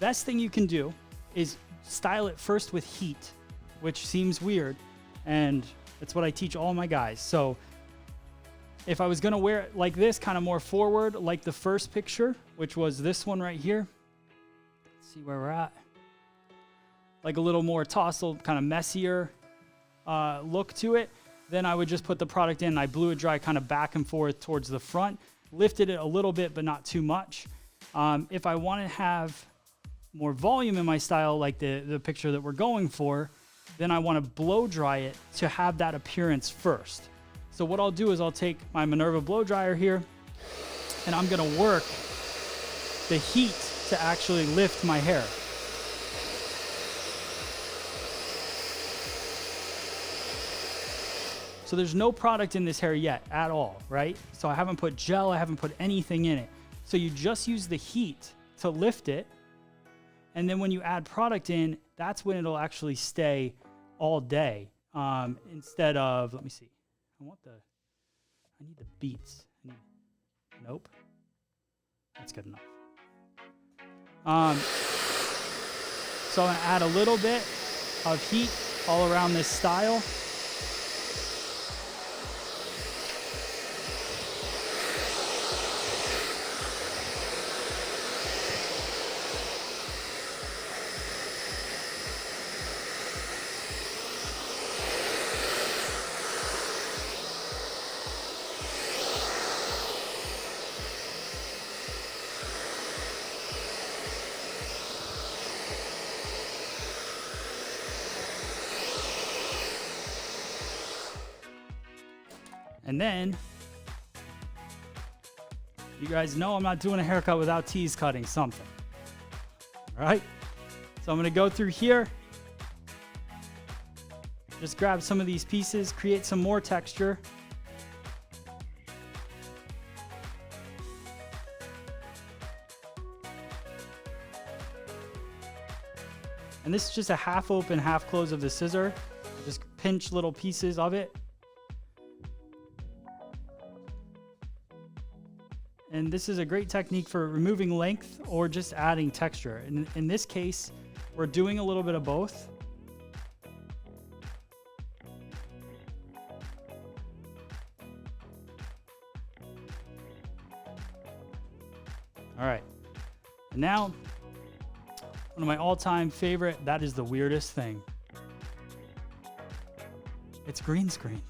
best thing you can do is style it first with heat, which seems weird, and that's what I teach all my guys. So if I was gonna wear it like this, kind of more forward, like the first picture, which was this one right here, let's see where we're at. Like a little more tousled, kind of messier look to it, then I would just put the product in. I blew it dry kind of back and forth towards the front, lifted it a little bit, but not too much. If I want to have more volume in my style, like the picture that we're going for, then I want to blow dry it to have that appearance first. So what I'll do is I'll take my Minerva blow dryer here, and I'm going to work the heat to actually lift my hair. So there's no product in this hair yet at all, right? So I haven't put gel, I haven't put anything in it. So you just use the heat to lift it. And then when you add product in, that's when it'll actually stay all day. Instead of, let me see. I need the beats. Nope. That's good enough. So I'm gonna add a little bit of heat all around this style. And then, you guys know I'm not doing a haircut without tease cutting something. All right? So I'm going to go through here. Just grab some of these pieces, create some more texture. And this is just a half open, half close of the scissor. Just pinch little pieces of it. And this is a great technique for removing length or just adding texture. In this case, we're doing a little bit of both. All right, and now one of my all-time favorite, that is the weirdest thing. It's green screen.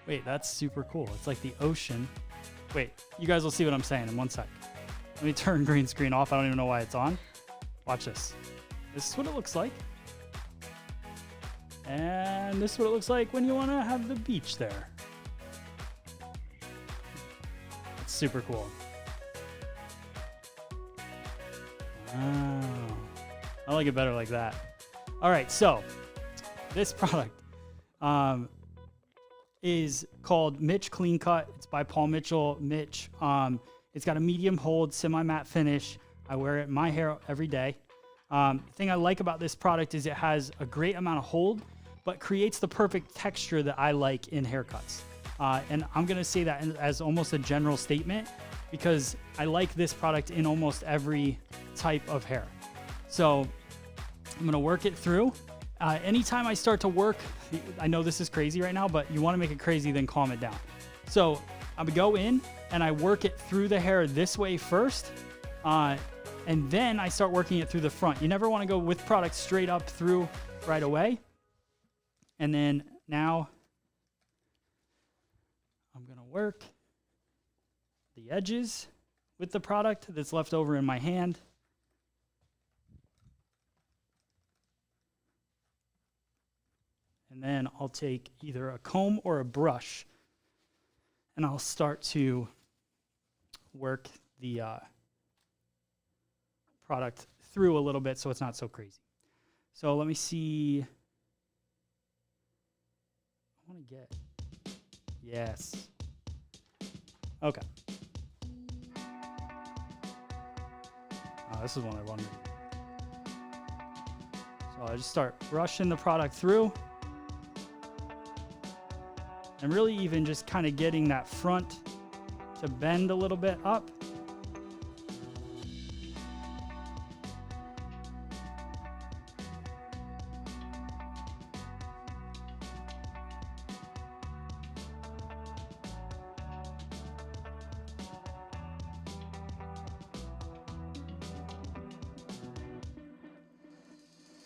Wait, that's super cool. It's like the ocean. Wait, you guys will see what I'm saying in one sec. Let me turn green screen off. I don't even know why it's on. Watch this. This is what it looks like. And this is what it looks like when you want to have the beach there. It's super cool. Wow. I like it better like that. All right, so this product is called Mitch Clean Cut. It's by Paul Mitchell. Mitch. It's got a medium hold, semi-matte finish. I wear it in my hair every day. The thing I like about this product is it has a great amount of hold, but creates the perfect texture that I like in haircuts. And I'm gonna say that as almost a general statement because I like this product in almost every type of hair. So I'm gonna work it through. Anytime I start to work, I know this is crazy right now, but you wanna make it crazy, then calm it down. So I'm gonna go in and I work it through the hair this way first, and then I start working it through the front. You never wanna go with product straight up through right away. And then now I'm gonna work the edges with the product that's left over in my hand. And then I'll take either a comb or a brush and I'll start to work the product through a little bit so it's not so crazy. So let me see. I want to get, yes. Okay. Oh, this is one I wanted. So I just start brushing the product through. And really even just kind of getting that front to bend a little bit up.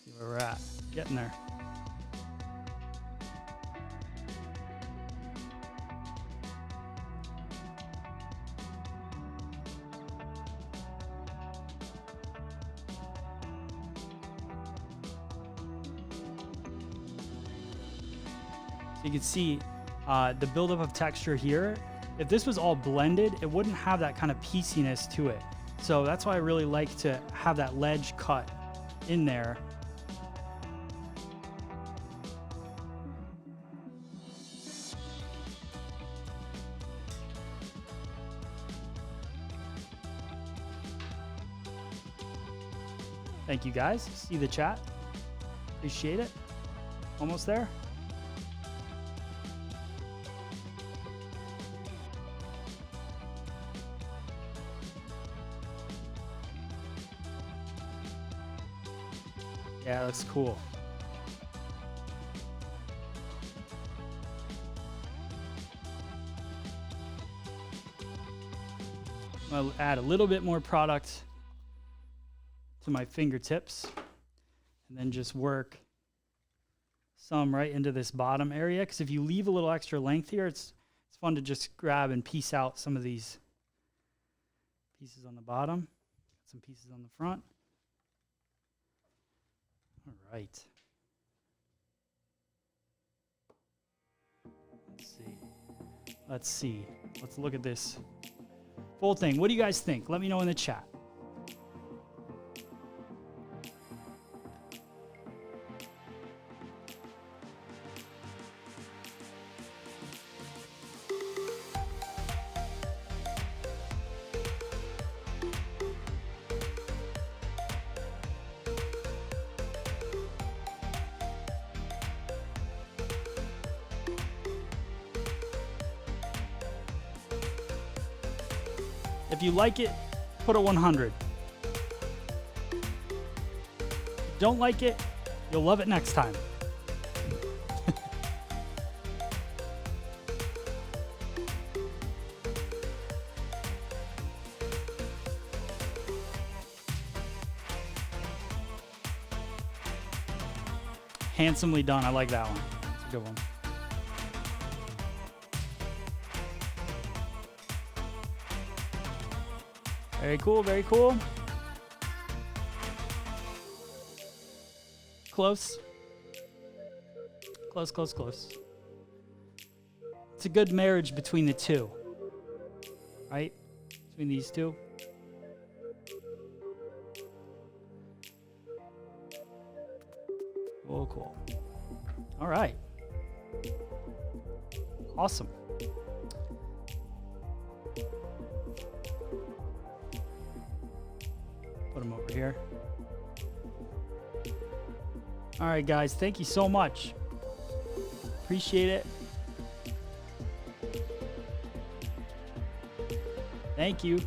See where we're at. Getting there. You can see the buildup of texture here. If this was all blended, it wouldn't have that kind of pieciness to it. So that's why I really like to have that ledge cut in there. Thank you guys. See the chat. Appreciate it. Almost there. Yeah, that's cool. I'll add a little bit more product to my fingertips and then just work some right into this bottom area. Because if you leave a little extra length here, it's fun to just grab and piece out some of these pieces on the bottom, some pieces on the front. All right. Let's see. Let's look at this full thing. What do you guys think? Let me know in the chat. If you like it, put a 100. If you don't like it, you'll love it next time. Handsomely done. I like that one. It's a good one. Very cool, very cool. Close. Close, close, close. It's a good marriage between the two, right? Between these two. Oh, cool. All right. Awesome. Put them over here. All right, guys. Thank you so much. Appreciate it. Thank you.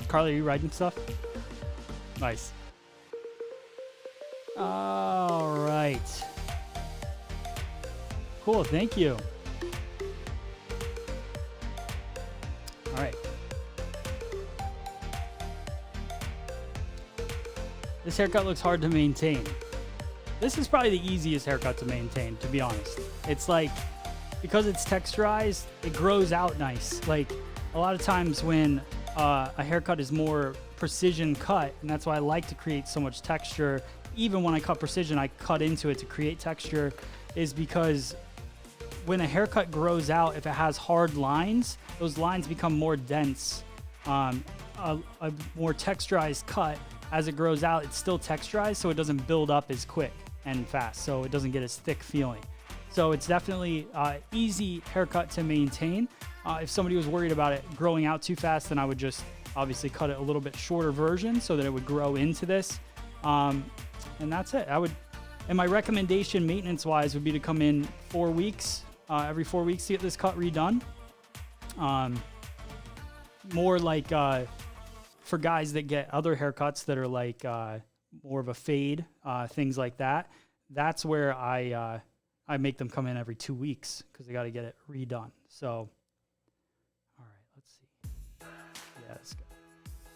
Carly, are you writing stuff? Nice. All right. Cool. Thank you. All right. This haircut looks hard to maintain. This is probably the easiest haircut to maintain, to be honest. It's like, because it's texturized, it grows out nice. Like, a lot of times when a haircut is more precision cut, and that's why I like to create so much texture. Even when I cut precision, I cut into it to create texture, is because when a haircut grows out, if it has hard lines, those lines become more dense. A more texturized cut, as it grows out, it's still texturized, so it doesn't build up as quick and fast, so it doesn't get as thick feeling. So it's definitely easy haircut to maintain. If somebody was worried about it growing out too fast, then I would just obviously cut it a little bit shorter version so that it would grow into this. And that's it. And my recommendation maintenance-wise would be to come in 4 weeks, every 4 weeks to get this cut redone. More like for guys that get other haircuts that are like more of a fade, things like that. That's where I make them come in every 2 weeks because they got to get it redone. So.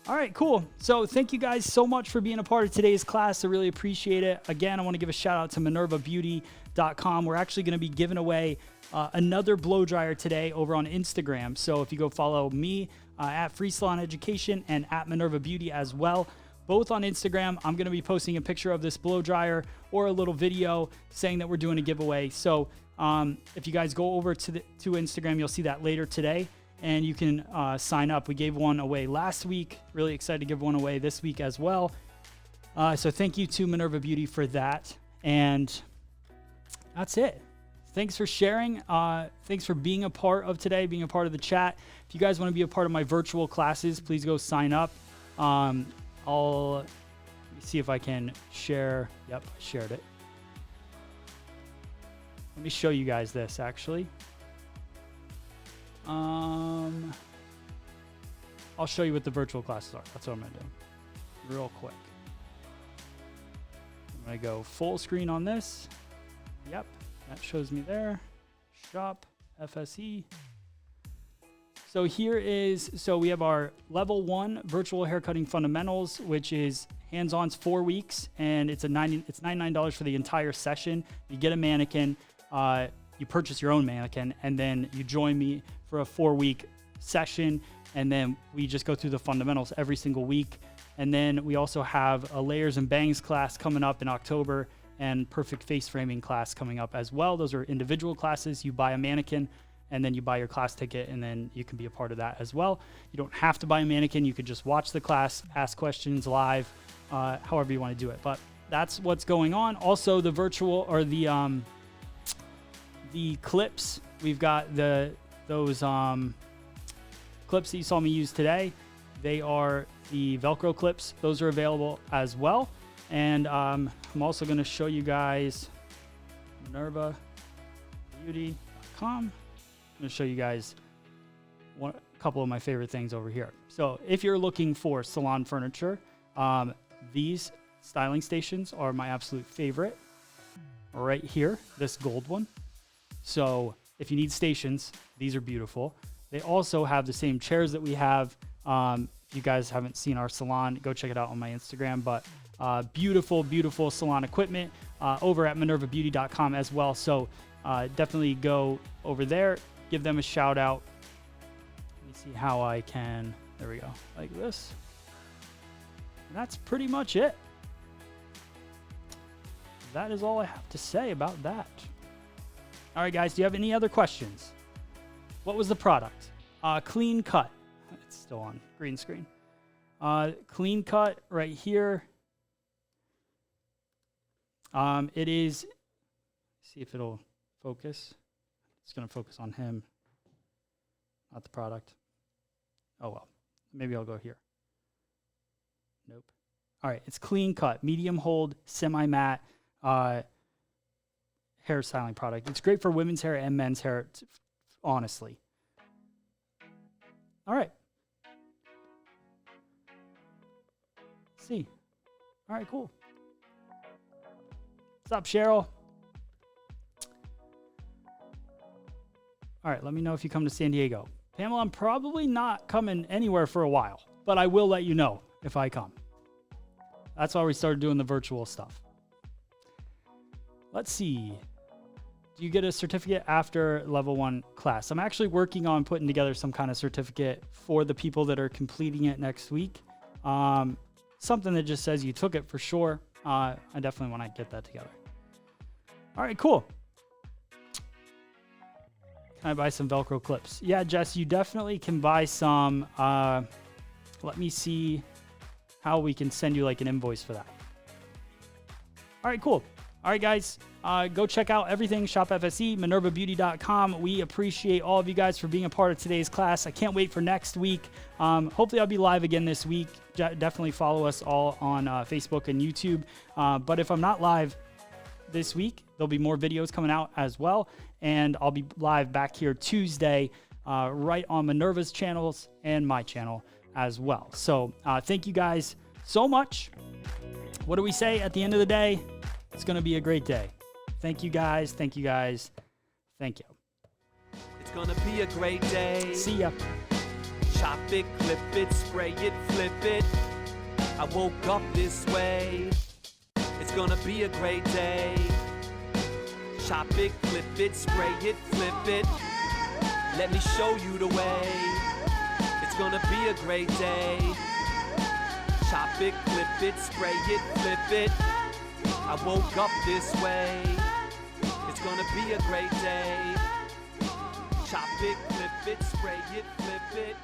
All right, cool. So thank you guys so much for being a part of today's class. I really appreciate it. Again, I want to give a shout out to minervabeauty.com. We're actually going to be giving away another blow dryer today over on Instagram. So if you go follow me at Free Salon Education and at Minerva Beauty as well, both on Instagram, I'm going to be posting a picture of this blow dryer or a little video saying that we're doing a giveaway. So if you guys go over to Instagram, you'll see that later today. And you can sign up. We gave one away last week. Really excited to give one away this week as well. So thank you to Minerva Beauty for that. And that's it. Thanks for sharing. Thanks for being a part of today, being a part of the chat. If you guys want to be a part of my virtual classes, please go sign up. Let me see if I can share. Yep, I shared it. Let me show you guys this actually. I'll show you what the virtual classes are. That's what I'm going to do real quick. I'm going to go full screen on this. Yep, that shows me there. Shop, FSE. So here is, so we have our level 1 virtual haircutting fundamentals, which is hands-on's 4 weeks, and it's $99 for the entire session. You get a mannequin, you purchase your own mannequin, and then you join me for a 4-week session, and then we just go through the fundamentals every single week. And then we also have a layers and bangs class coming up in October and perfect face framing class coming up as well. Those are individual classes. You buy a mannequin and then you buy your class ticket, and then you can be a part of that as well. You don't have to buy a mannequin. You could just watch the class, ask questions live, however you want to do it. But that's what's going on. Also the virtual or the clips, we've got those clips that you saw me use today. They are the Velcro clips. Those are available as well. And I'm also going to show you guys Minerva minervabeauty.com. I'm going to show you guys a couple of my favorite things over here. So if you're looking for salon furniture, these styling stations are my absolute favorite. Right here, this gold one. So if you need stations, these are beautiful. They also have the same chairs that we have. If you guys haven't seen our salon, go check it out on my Instagram. But beautiful, beautiful salon equipment over at minervabeauty.com as well. So definitely go over there, give them a shout out. Let me see how I can, there we go, like this. And that's pretty much it. That is all I have to say about that. All right, guys, do you have any other questions? What was the product? Clean cut. It's still on green screen. Clean cut right here. It is, see if it'll focus. It's going to focus on him, not the product. Oh, well, maybe I'll go here. Nope. All right, it's clean cut, medium hold, semi-matte hairstyling product. It's great for women's hair and men's hair, honestly. All right. Let's see. All right, cool. What's up, Cheryl? All right, let me know if you come to San Diego. Pamela, I'm probably not coming anywhere for a while, but I will let you know if I come. That's why we started doing the virtual stuff. Let's see. Do you get a certificate after level 1 class? I'm actually working on putting together some kind of certificate for the people that are completing it next week. Something that just says you took it for sure. I definitely want to get that together. All right, cool. Can I buy some Velcro clips? Yeah, Jess, you definitely can buy some. Let me see how we can send you like an invoice for that. All right, cool. All right, guys, go check out everything, Shop FSE, minervabeauty.com. We appreciate all of you guys for being a part of today's class. I can't wait for next week. Hopefully I'll be live again this week. Definitely follow us all on Facebook and YouTube. But if I'm not live this week, there'll be more videos coming out as well. And I'll be live back here Tuesday, right on Minerva's channels and my channel as well. So thank you guys so much. What do we say at the end of the day? It's going to be a great day. Thank you guys. Thank you guys. Thank you. It's going to be a great day. See ya. Chop it, clip it, spray it, flip it. I woke up this way. It's going to be a great day. Chop it, clip it, spray it, flip it. Let me show you the way. It's going to be a great day. Chop it, clip it, spray it, flip it. I woke up this way. It's gonna be a great day. Chop it, clip it, spray it, flip it.